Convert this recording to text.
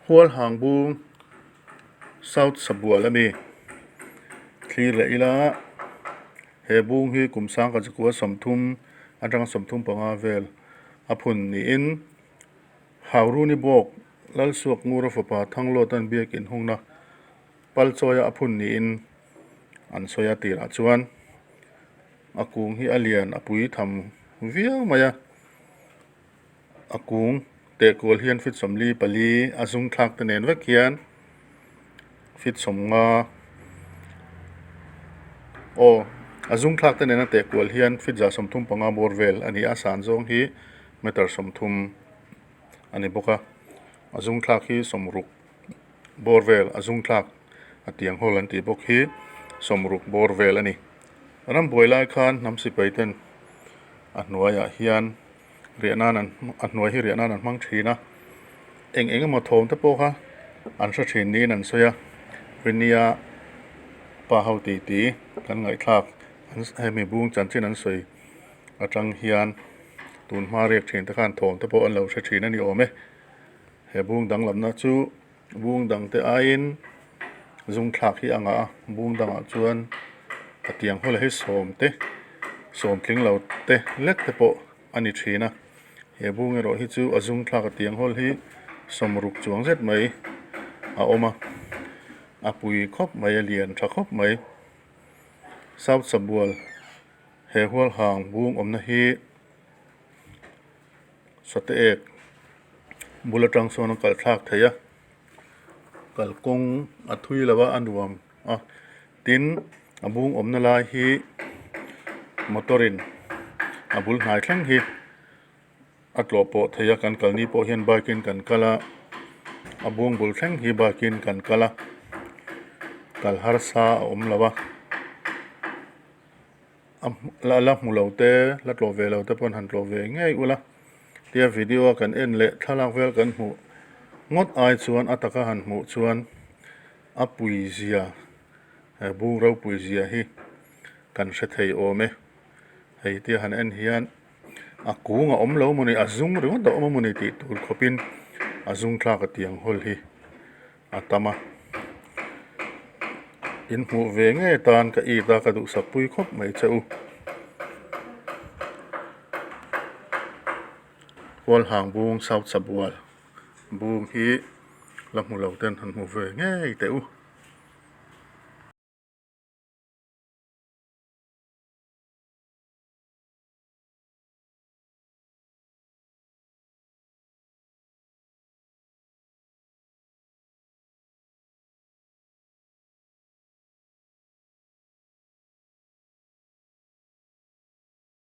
hual hang bung South Sabua lami thli le ila he bung hi kumsang ka chukua somthum atang somthum panga vel aphun ni in hawru ni bok lal suak ngura fopa thanglo tan biak in hungna pal choya aphun ni in an soya tira chuan akung hi alian apui tham viau maya akung te kol hian fit somli pali azung thak tanen vek hian fit somnga o azung thak tanen te kol hian fit za somthum panga borvel ani asan zong hi meter somthum ani boka azung thak hi somruk borvel azung thak atiang hol an ti bok hi somruk borvel ani ram boilai khan namsi paiten ahnuaya hian rianan an ahnuai hi rianan an hmang thina eng ma thom te po kha an sa thin ni an soya rinia pa hau ti kan ngai thak an hemi bung chan chin an soi atang hian tun ma riak thin te khan thom te po an lo sa thin ani ome he bung dang lam na chu bung dang te ain zung thak hi anga bung dang a chuan atiang hol hi som tling lo te lek te po ani thina he bung ero hi chu azung thak atiang hol hi somruk chuang zet mai a oma apui khop mai lian tha khop mai South Sabual he hual hang bung omna hi sote ek bulatang son kal thak theya kal kong athui lawa anuam a tin abung omna lai hi motorin abul hnai thlang hi atlo po theya kan kalni po hian bikin kan kala abung bul thlang hi bikin kan kala kal har sa om lawa la mulote la tlo ve lo te pon han tlo ve ngai ula tia video kan en le thalak vel kan mu ngot ai chuan ataka han mu chuan apui zia bung ro pui zia hi kan hre thei ome hei tia han en hian akunga om lo moni azung ro do om moni ti tur khopin azung thlak atiang hol hi atama in mu ve nge tan ka I ta ka du sapui khop mai cheu hual hang bung South Sabual bung hi la mu lo ten han mu ve nge teu